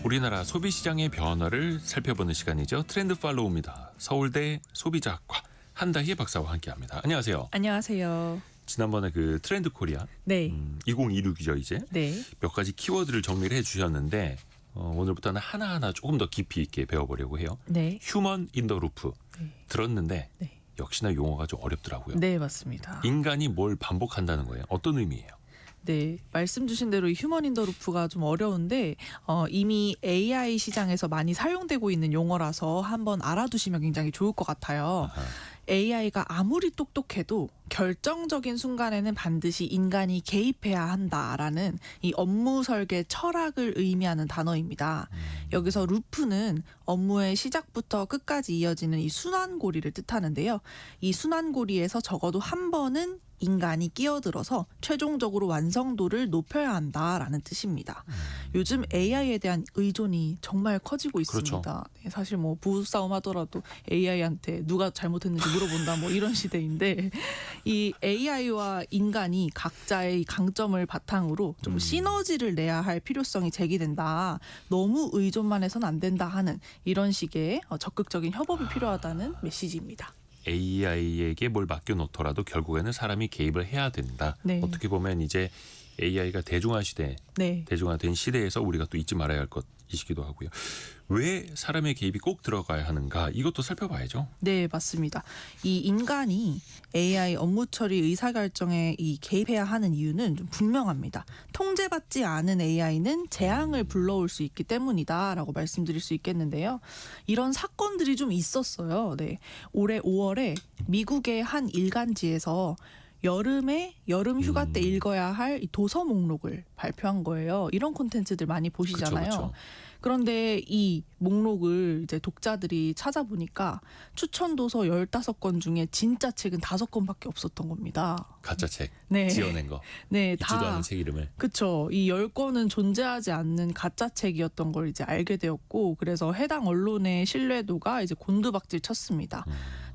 우리나라 소비시장의 변화를 살펴보는 시간이죠. 트렌드 팔로우입니다. 서울대 소비자학과 한다희 박사와 함께합니다. 안녕하세요. 안녕하세요. 지난번에 그 트렌드 코리아 네. 2026이죠 이제. 네. 몇 가지 키워드를 정리를 해주셨는데 오늘부터는 하나하나 조금 더 깊이 있게 배워보려고 해요. 네. 휴먼 인 더 루프 들었는데 네. 역시나 용어가 좀 어렵더라고요. 네, 맞습니다. 인간이 뭘 반복한다는 거예요. 어떤 의미예요? 네, 말씀 주신 대로 이 휴먼 인더 루프가 좀 어려운데 이미 AI 시장에서 많이 사용되고 있는 용어라서 한번 알아두시면 굉장히 좋을 것 같아요. 아하. AI가 아무리 똑똑해도 결정적인 순간에는 반드시 인간이 개입해야 한다라는 이 업무 설계 철학을 의미하는 단어입니다. 여기서 루프는 업무의 시작부터 끝까지 이어지는 이 순환고리를 뜻하는데요. 이 순환고리에서 적어도 한 번은 인간이 끼어들어서 최종적으로 완성도를 높여야 한다라는 뜻입니다. 요즘 AI에 대한 의존이 정말 커지고 있습니다. 그렇죠. 네, 사실 뭐 부부싸움 하더라도 AI한테 누가 잘못했는지 물어본다 뭐 이런 시대인데 이 AI와 인간이 각자의 강점을 바탕으로 좀 시너지를 내야 할 필요성이 제기된다. 너무 의존만 해서는 안 된다 하는 이런 식의 적극적인 협업이 필요하다는 메시지입니다. AI에게 뭘 맡겨놓더라도 결국에는 사람이 개입을 해야 된다. 네. 어떻게 보면 이제 AI가 대중화 시대, 네. 대중화된 시대에서 우리가 또 잊지 말아야 할 것이기도 하고요. 왜 사람의 개입이 꼭 들어가야 하는가? 이것도 살펴봐야죠. 네, 맞습니다. 이 인간이 AI 업무 처리 의사결정에 이 개입해야 하는 이유는 좀 분명합니다. 통제받지 않은 AI는 재앙을 불러올 수 있기 때문이다라고 말씀드릴 수 있겠는데요. 이런 사건들이 좀 있었어요. 네, 올해 5월에 미국의 한 일간지에서 여름에 여름 휴가 때 읽어야 할 이 도서 목록을 발표한 거예요. 이런 콘텐츠들 많이 보시잖아요. 그쵸. 그런데 이 목록을 이제 독자들이 찾아보니까 추천 도서 15권 중에 진짜 책은 5권밖에 없었던 겁니다. 가짜 책 네. 지어낸 거. 네, 읽지도 않은 책 이름을. 그쵸. 이 10권은 존재하지 않는 가짜 책이었던 걸 이제 알게 되었고, 그래서 해당 언론의 신뢰도가 이제 곤두박질 쳤습니다.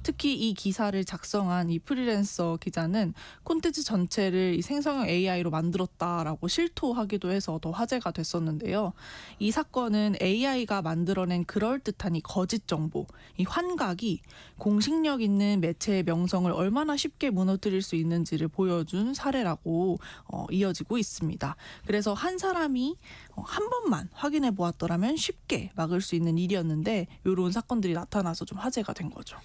특히 이 기사를 작성한 이 프리랜서 기자는 콘텐츠 전체를 이 생성형 AI로 만들었다라고 실토하기도 해서 더 화제가 됐었는데요. 이 사건은 AI가 만들어낸 그럴듯한 이 거짓 정보, 이 환각이 공식력 있는 매체의 명성을 얼마나 쉽게 무너뜨릴 수 있는지를 보여준 사례라고 이어지고 있습니다. 그래서 한 사람이 한 번만 확인해 보았더라면 쉽게 막을 수 있는 일이었는데 이런 사건들이 나타나서 좀 화제가 된 거죠.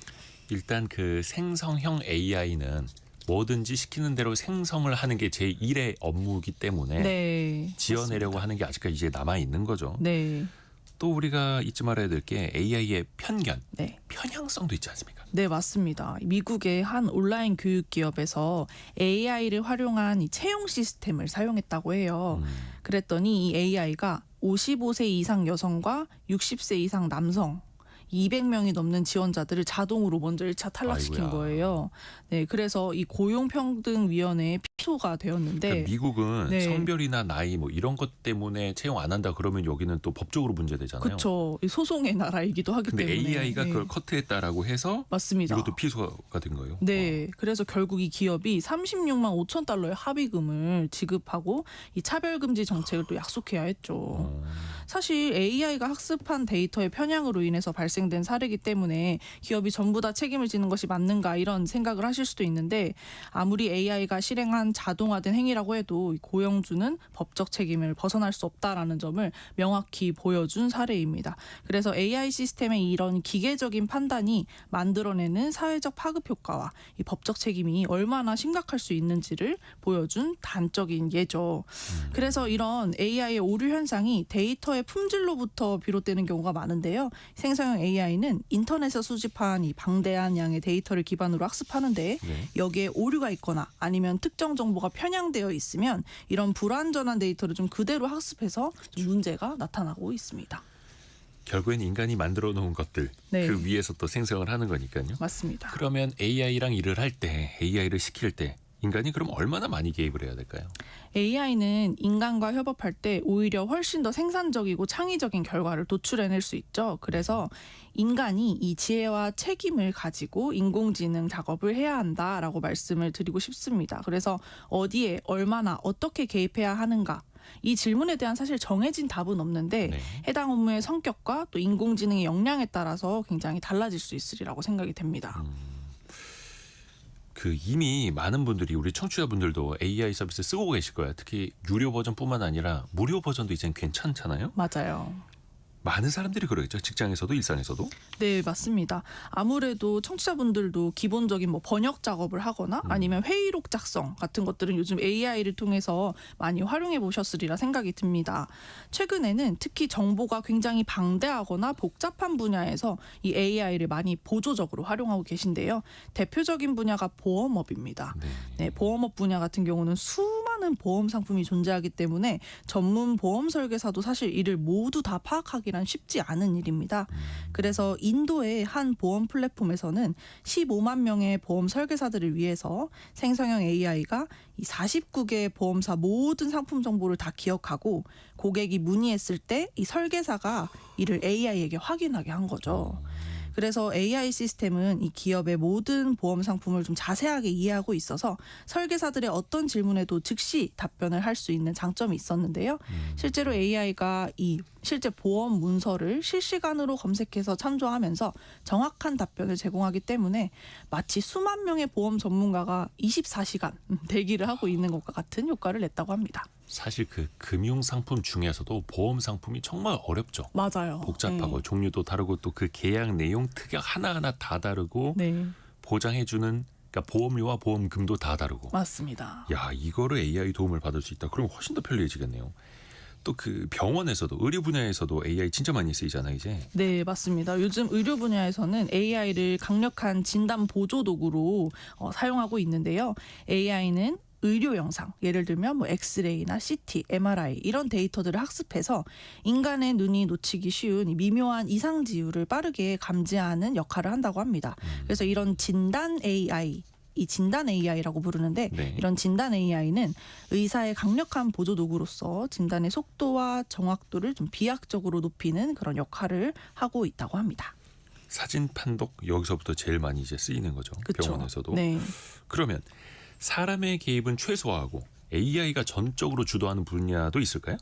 일단 그 생성형 AI는 뭐든지 시키는 대로 생성을 하는 게 제1의 업무이기 때문에 네, 지어내려고 하는 게 아직까지 이제 남아 있는 거죠. 네, 또 우리가 잊지 말아야 될 게 AI의 편견, 네. 편향성도 있지 않습니까? 네, 맞습니다. 미국의 한 온라인 교육 기업에서 AI를 활용한 이 채용 시스템을 사용했다고 해요. 그랬더니 이 AI가 55세 이상 여성과 60세 이상 남성 200명이 넘는 지원자들을 자동으로 먼저 1차 탈락시킨 아이고야. 거예요. 네, 그래서 이 고용평등위원회에 피소가 되었는데 그러니까 미국은 네. 성별이나 나이 뭐 이런 것 때문에 채용 안 한다 그러면 여기는 또 법적으로 문제되잖아요. 그렇죠. 소송의 나라이기도 하기 근데 때문에. AI가 네. 그걸 커트했다라고 해서 맞습니다. 이것도 피소가 된 거예요. 네, 그래서 결국 이 기업이 36만 5천 달러의 합의금을 지급하고 이 차별금지 정책을 또 약속해야 했죠. 사실 AI가 학습한 데이터의 편향으로 인해서 발생된 사례이기 때문에 기업이 전부 다 책임을 지는 것이 맞는가 이런 생각을 하실 수도 있는데 아무리 AI가 실행한 자동화된 행위라고 해도 이 고용주는 법적 책임을 벗어날 수 없다라는 점을 명확히 보여준 사례입니다. 그래서 AI 시스템의 이런 기계적인 판단이 만들어내는 사회적 파급 효과와 이 법적 책임이 얼마나 심각할 수 있는지를 보여준 단적인 예죠. 그래서 이런 AI의 오류 현상이 데이터의 품질로부터 비롯되는 경우가 많은데요. 생성형 AI는 인터넷에서 수집한 이 방대한 양의 데이터를 기반으로 학습하는데 네. 여기에 오류가 있거나 아니면 특정 정보가 편향되어 있으면 이런 불완전한 데이터를 좀 그대로 학습해서 좀 문제가 나타나고 있습니다. 결국엔 인간이 만들어 놓은 것들 네. 그 위에서 또 생성을 하는 거니까요. 맞습니다. 그러면 AI랑 일을 할 때 AI를 시킬 때 인간이 그럼 얼마나 많이 개입을 해야 될까요? AI는 인간과 협업할 때 오히려 훨씬 더 생산적이고 창의적인 결과를 도출해낼 수 있죠. 그래서 인간이 이 지혜와 책임을 가지고 인공지능 작업을 해야 한다라고 말씀을 드리고 싶습니다. 그래서 어디에 얼마나 어떻게 개입해야 하는가 이 질문에 대한 사실 정해진 답은 없는데 네. 해당 업무의 성격과 또 인공지능의 역량에 따라서 굉장히 달라질 수 있으리라고 생각이 됩니다. 그 이미 많은 분들이 우리 청취자분들도 AI 서비스 쓰고 계실 거예요. 특히 유료 버전뿐만 아니라 무료 버전도 이젠 괜찮잖아요. 맞아요. 많은 사람들이 그러겠죠. 직장에서도 일상에서도. 네, 맞습니다. 아무래도 청취자분들도 기본적인 뭐 번역 작업을 하거나 아니면 회의록 작성 같은 것들은 요즘 AI를 통해서 많이 활용해 보셨으리라 생각이 듭니다. 최근에는 특히 정보가 굉장히 방대하거나 복잡한 분야에서 이 AI를 많이 보조적으로 활용하고 계신데요. 대표적인 분야가 보험업입니다. 네, 보험업 분야 같은 경우는 수많은 보험 상품이 존재하기 때문에 전문 보험 설계사도 사실 이를 모두 다 파악하기란 쉽지 않은 일입니다. 그래서 인도의 한 보험 플랫폼에서는 15만 명의 보험 설계사들을 위해서 생성형 AI가 이 49개의 보험사 모든 상품 정보를 다 기억하고 고객이 문의했을 때 이 설계사가 이를 AI에게 확인하게 한 거죠. 그래서 AI 시스템은 이 기업의 모든 보험 상품을 좀 자세하게 이해하고 있어서 설계사들의 어떤 질문에도 즉시 답변을 할 수 있는 장점이 있었는데요. 실제로 AI가 이 실제 보험 문서를 실시간으로 검색해서 참조하면서 정확한 답변을 제공하기 때문에 마치 수만 명의 보험 전문가가 24시간 대기를 하고 있는 것과 같은 효과를 냈다고 합니다. 사실 그 금융 상품 중에서도 보험 상품이 정말 어렵죠. 맞아요. 복잡하고 종류도 다르고 또 그 계약 내용 특약 하나하나 다 다르고 네, 보장해주는 그러니까 보험료와 보험금도 다 다르고. 맞습니다. 야, 이거를 AI 도움을 받을 수 있다. 그럼 훨씬 더 편리해지겠네요. 또 그 병원에서도 의료 분야에서도 AI 진짜 많이 쓰이잖아요, 이제. 네, 맞습니다. 요즘 의료 분야에서는 AI를 강력한 진단 보조 도구로 사용하고 있는데요. AI는 의료 영상, 예를 들면 뭐 엑스레이나 CT, MRI 이런 데이터들을 학습해서 인간의 눈이 놓치기 쉬운 이 미묘한 이상 지유를 빠르게 감지하는 역할을 한다고 합니다. 그래서 이런 진단 AI 이 진단 AI라고 부르는데 네. 이런 진단 AI는 의사의 강력한 보조 도구로서 진단의 속도와 정확도를 좀 비약적으로 높이는 그런 역할을 하고 있다고 합니다. 사진 판독 여기서부터 제일 많이 이제 쓰이는 거죠. 그쵸? 병원에서도. 네. 그러면 사람의 개입은 최소화하고 AI가 전적으로 주도하는 분야도 있을까요?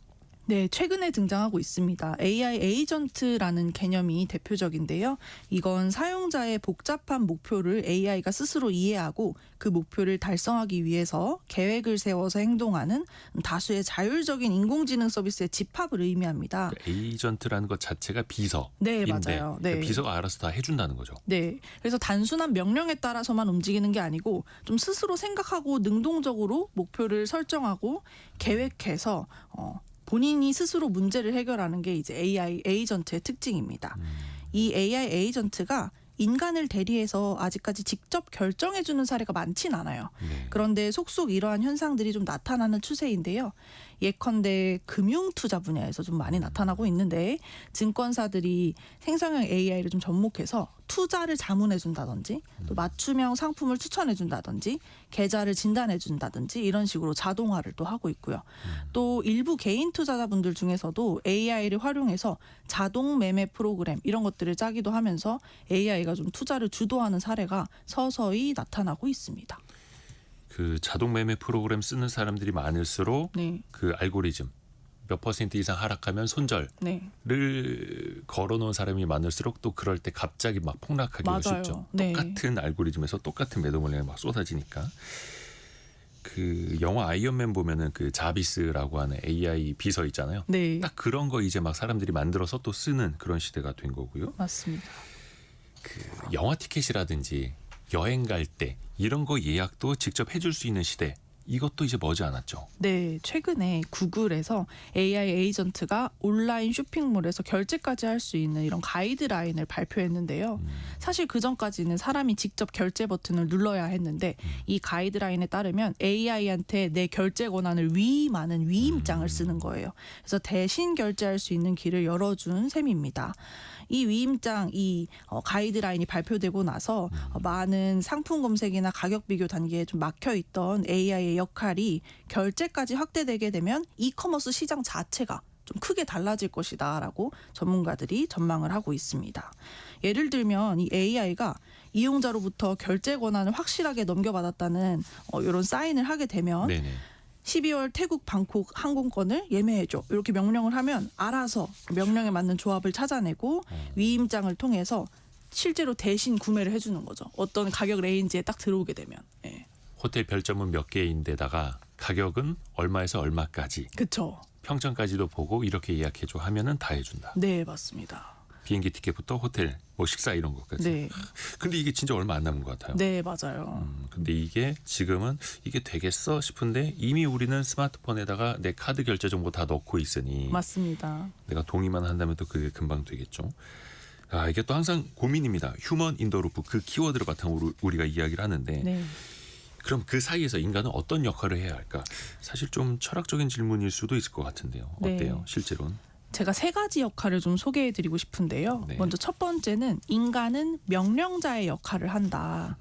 네, 최근에 등장하고 있습니다. AI 에이전트라는 개념이 대표적인데요. 이건 사용자의 복잡한 목표를 AI가 스스로 이해하고 그 목표를 달성하기 위해서 계획을 세워서 행동하는 다수의 자율적인 인공지능 서비스의 집합을 의미합니다. 그러니까 에이전트라는 것 자체가 비서인데 네, 맞아요. 네. 그러니까 비서가 알아서 다 해준다는 거죠. 네, 그래서 단순한 명령에 따라서만 움직이는 게 아니고 좀 스스로 생각하고 능동적으로 목표를 설정하고 계획해서 본인이 스스로 문제를 해결하는 게 이제 AI 에이전트의 특징입니다. 이 AI 에이전트가 인간을 대리해서 아직까지 직접 결정해주는 사례가 많진 않아요. 네. 그런데 속속 이러한 현상들이 좀 나타나는 추세인데요. 예컨대 금융투자 분야에서 좀 많이 나타나고 있는데 증권사들이 생성형 AI를 좀 접목해서 투자를 자문해준다든지 또 맞춤형 상품을 추천해준다든지 계좌를 진단해준다든지 이런 식으로 자동화를 또 하고 있고요. 또 일부 개인 투자자분들 중에서도 AI를 활용해서 자동 매매 프로그램 이런 것들을 짜기도 하면서 AI가 좀 투자를 주도하는 사례가 서서히 나타나고 있습니다. 그 자동 매매 프로그램 쓰는 사람들이 많을수록 네, 그 알고리즘 몇 퍼센트 이상 하락하면 손절을 네, 걸어놓은 사람이 많을수록 또 그럴 때 갑자기 막 폭락하기가 맞아요. 쉽죠. 네. 똑같은 알고리즘에서 똑같은 매도 물량이 막 쏟아지니까. 그 영화 아이언맨 보면은 그 자비스라고 하는 AI 비서 있잖아요. 네, 딱 그런 거 이제 막 사람들이 만들어서 또 쓰는 그런 시대가 된 거고요. 맞습니다. 그 영화 티켓이라든지 여행 갈 때 이런 거 예약도 직접 해줄 수 있는 시대. 이것도 이제 머지않았죠. 네, 최근에 구글에서 AI 에이전트가 온라인 쇼핑몰에서 결제까지 할 수 있는 이런 가이드라인을 발표했는데요. 사실 그 전까지는 사람이 직접 결제 버튼을 눌러야 했는데 이 가이드라인에 따르면 AI한테 내 결제 권한을 위임하는 위임장을 쓰는 거예요. 그래서 대신 결제할 수 있는 길을 열어준 셈입니다. 이 위임장, 이 가이드라인이 발표되고 나서 많은 상품 검색이나 가격 비교 단계에 좀 막혀 있던 AI의 역할이 결제까지 확대되게 되면 이커머스 시장 자체가 좀 크게 달라질 것이다라고 전문가들이 전망을 하고 있습니다. 예를 들면 이 AI가 이용자로부터 결제 권한을 확실하게 넘겨받았다는 이런 사인을 하게 되면 네네. 12월 태국 방콕 항공권을 예매해줘. 이렇게 명령을 하면 알아서 명령에 맞는 조합을 찾아내고 위임장을 통해서 실제로 대신 구매를 해주는 거죠. 어떤 가격 레인지에 딱 들어오게 되면. 예. 호텔 별점은 몇 개인데다가 가격은 얼마에서 얼마까지 그쵸. 평점까지도 보고 이렇게 예약해줘 하면은 다 해준다. 네, 맞습니다. 비행기 티켓부터 호텔, 뭐 식사 이런 것까지. 네, 근데 이게 진짜 얼마 안 남은 것 같아요. 네, 맞아요. 근데 이게 지금은 이게 되겠어 싶은데 이미 우리는 스마트폰에다가 내 카드 결제 정보 다 넣고 있으니 맞습니다. 내가 동의만 한다면 또 그게 금방 되겠죠. 아, 이게 또 항상 고민입니다. 휴먼 인더 루프 그 키워드를 바탕으로 우리가 이야기를 하는데 네. 그럼 그 사이에서 인간은 어떤 역할을 해야 할까? 사실 좀 철학적인 질문일 수도 있을 것 같은데요. 네. 어때요? 실제로는? 제가 세 가지 역할을 좀 소개해드리고 싶은데요. 네. 먼저 첫 번째는 인간은 명령자의 역할을 한다.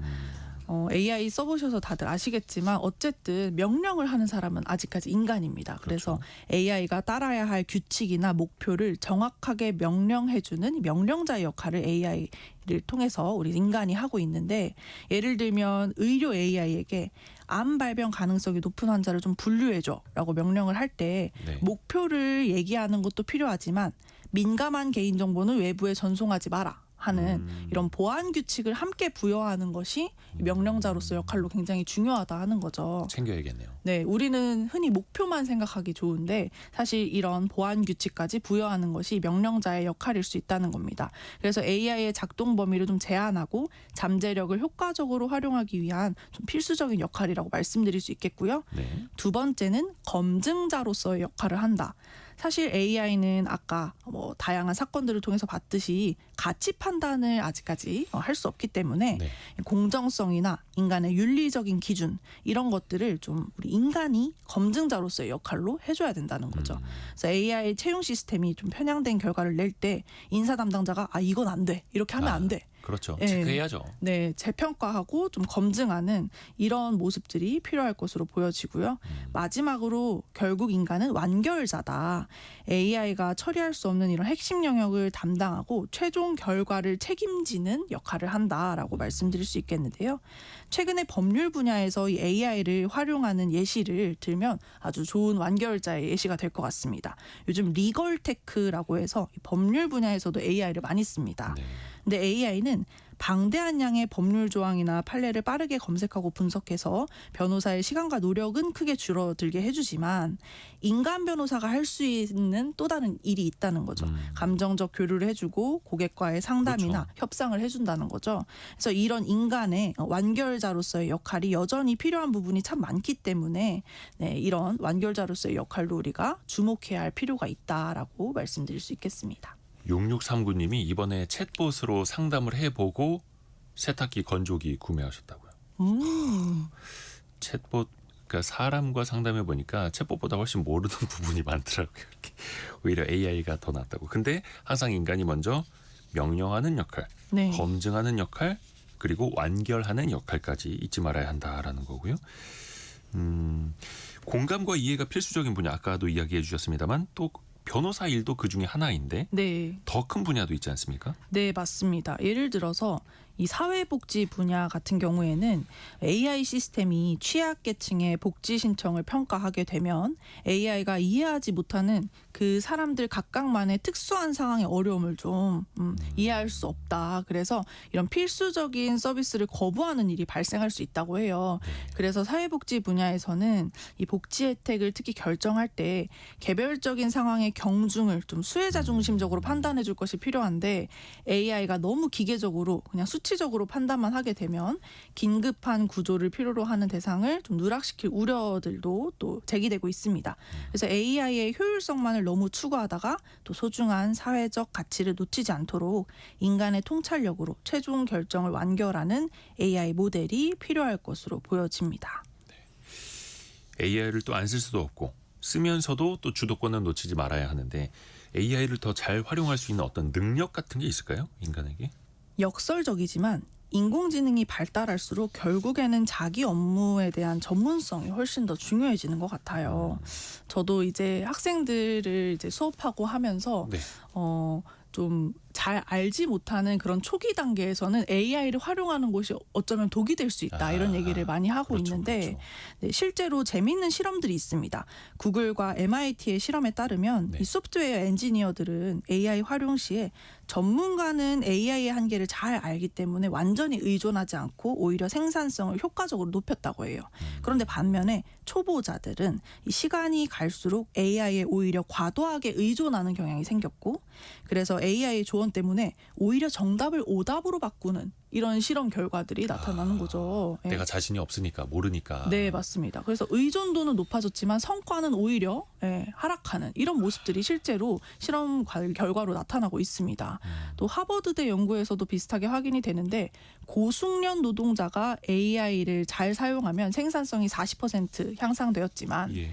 AI 써보셔서 다들 아시겠지만 어쨌든 명령을 하는 사람은 아직까지 인간입니다. 그래서 그렇죠. AI가 따라야 할 규칙이나 목표를 정확하게 명령해주는 명령자의 역할을 AI를 통해서 우리 인간이 하고 있는데 예를 들면 의료 AI에게 암 발병 가능성이 높은 환자를 좀 분류해줘라고 명령을 할 때 네. 목표를 얘기하는 것도 필요하지만 민감한 개인정보는 외부에 전송하지 마라. 하는 이런 보안 규칙을 함께 부여하는 것이 명령자로서 역할로 굉장히 중요하다 하는 거죠. 챙겨야겠네요. 네, 우리는 흔히 목표만 생각하기 좋은데 사실 이런 보안 규칙까지 부여하는 것이 명령자의 역할일 수 있다는 겁니다. 그래서 AI의 작동 범위를 좀 제한하고 잠재력을 효과적으로 활용하기 위한 좀 필수적인 역할이라고 말씀드릴 수 있겠고요. 네. 두 번째는 검증자로서의 역할을 한다. 사실 AI는 아까 뭐 다양한 사건들을 통해서 봤듯이 가치 판단을 아직까지 할 수 없기 때문에 네. 공정성이나 인간의 윤리적인 기준 이런 것들을 좀 우리 인간이 검증자로서의 역할로 해줘야 된다는 거죠. 그래서 AI 채용 시스템이 좀 편향된 결과를 낼 때 인사 담당자가 아 이건 안 돼 이렇게 하면 안 돼. 그렇죠. 예. 체크해야죠. 네, 재평가하고 좀 검증하는 이런 모습들이 필요할 것으로 보여지고요. 마지막으로 결국 인간은 완결자다. AI가 처리할 수 없는 이런 핵심 영역을 담당하고 최종 결과를 책임지는 역할을 한다라고 말씀드릴 수 있겠는데요. 최근에 법률 분야에서 이 AI를 활용하는 예시를 들면 아주 좋은 완결자의 예시가 될 것 같습니다. 요즘 리걸테크라고 해서 법률 분야에서도 AI를 많이 씁니다. 네. 근데 AI는 방대한 양의 법률 조항이나 판례를 빠르게 검색하고 분석해서 변호사의 시간과 노력은 크게 줄어들게 해주지만 인간 변호사가 할 수 있는 또 다른 일이 있다는 거죠. 감정적 교류를 해주고 고객과의 상담이나 그렇죠. 협상을 해준다는 거죠. 그래서 이런 인간의 완결자로서의 역할이 여전히 필요한 부분이 참 많기 때문에 네, 이런 완결자로서의 역할도 우리가 주목해야 할 필요가 있다라고 말씀드릴 수 있겠습니다. 6639님이 이번에 챗봇으로 상담을 해보고 세탁기 건조기 구매하셨다고요. 챗봇 그러니까 사람과 상담해 보니까 챗봇보다 훨씬 모르는 부분이 많더라고요. 이렇게. 오히려 AI가 더 낫다고. 근데 항상 인간이 먼저 명령하는 역할, 네. 검증하는 역할, 그리고 완결하는 역할까지 잊지 말아야 한다라는 거고요. 공감과 이해가 필수적인 분야 아까도 이야기해 주셨습니다만 또 변호사 일도 그 중에 하나인데 네. 더 큰 분야도 있지 않습니까? 네, 맞습니다. 예를 들어서 이 사회복지 분야 같은 경우에는 AI 시스템이 취약계층의 복지 신청을 평가하게 되면 AI가 이해하지 못하는 그 사람들 각각만의 특수한 상황의 어려움을 좀 이해할 수 없다. 그래서 이런 필수적인 서비스를 거부하는 일이 발생할 수 있다고 해요. 그래서 사회복지 분야에서는 이 복지 혜택을 특히 결정할 때 개별적인 상황의 경중을 좀 수혜자 중심적으로 판단해 줄 것이 필요한데 AI가 너무 기계적으로 그냥 수치적으로 판단만 하게 되면 긴급한 구조를 필요로 하는 대상을 좀 누락시킬 우려들도 또 제기되고 있습니다. 그래서 AI의 효율성만을 너무 추구하다가 또 소중한 사회적 가치를 놓치지 않도록 인간의 통찰력으로 최종 결정을 완결하는 AI 모델이 필요할 것으로 보여집니다. AI를 또 안 쓸 수도 없고 쓰면서도 또 주도권을 놓치지 말아야 하는데 AI를 더 잘 활용할 수 있는 어떤 능력 같은 게 있을까요? 인간에게? 역설적이지만 인공지능이 발달할수록 결국에는 자기 업무에 대한 전문성이 훨씬 더 중요해지는 것 같아요. 저도 이제 학생들을 이제 수업하고 하면서 네. 좀 잘 알지 못하는 그런 초기 단계에서는 AI를 활용하는 것이 어쩌면 독이 될 수 있다 이런 얘기를 많이 하고 그렇죠, 있는데 그렇죠. 네, 실제로 재미있는 실험들이 있습니다. 구글과 MIT의 실험에 따르면 네. 이 소프트웨어 엔지니어들은 AI 활용 시에 전문가는 AI의 한계를 잘 알기 때문에 완전히 의존하지 않고 오히려 생산성을 효과적으로 높였다고 해요. 그런데 반면에 초보자들은 이 시간이 갈수록 AI에 오히려 과도하게 의존하는 경향이 생겼고 그래서 AI의 조언 때문에 오히려 정답을 오답으로 바꾸는 이런 실험 결과들이 나타나는 거죠. 예. 내가 자신이 없으니까 모르니까. 네, 맞습니다. 그래서 의존도는 높아졌지만 성과는 오히려 하락하는 이런 모습들이 실제로 실험 결과로 나타나고 있습니다. 또 하버드대 연구에서도 비슷하게 확인이 되는데 고숙련 노동자가 AI를 잘 사용하면 생산성이 40% 향상되었지만 예.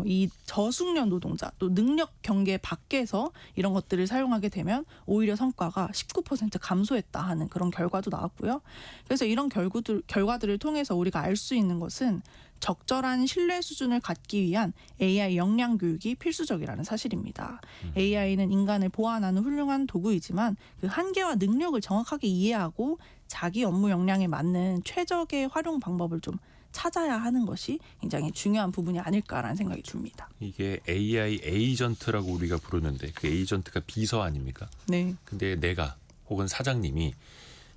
이 저숙련 노동자 또 능력 경계 밖에서 이런 것들을 사용하게 되면 오히려 성과가 19% 감소했다 하는 그런 결과도 나왔고요. 그래서 이런 결과들을 통해서 우리가 알 수 있는 것은 적절한 신뢰 수준을 갖기 위한 AI 역량 교육이 필수적이라는 사실입니다. AI는 인간을 보완하는 훌륭한 도구이지만 그 한계와 능력을 정확하게 이해하고 자기 업무 역량에 맞는 최적의 활용 방법을 좀 찾아야 하는 것이 굉장히 중요한 부분이 아닐까라는 생각이 듭니다. 이게 AI 에이전트라고 우리가 부르는데 그 에이전트가 비서 아닙니까? 네. 근데 내가 혹은 사장님이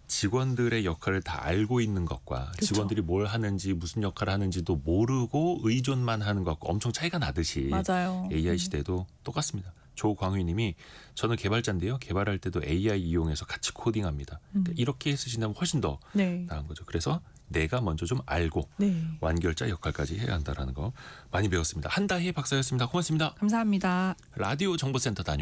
직원들의 역할을 다 알고 있는 것과 그렇죠. 직원들이 뭘 하는지 무슨 역할을 하는지도 모르고 의존만 하는 것과 엄청 차이가 나듯이 맞아요. AI 시대도 똑같습니다. 조광휘님이 저는 개발자인데요. 개발할 때도 AI 이용해서 같이 코딩합니다. 그러니까 이렇게 쓰신다면 훨씬 더 네. 나은 거죠. 그래서 내가 먼저 좀 알고 네. 완결자 역할까지 해야 한다는 거 많이 배웠습니다. 한다혜 박사였습니다. 고맙습니다. 감사합니다. 라디오 정보센터 다녀.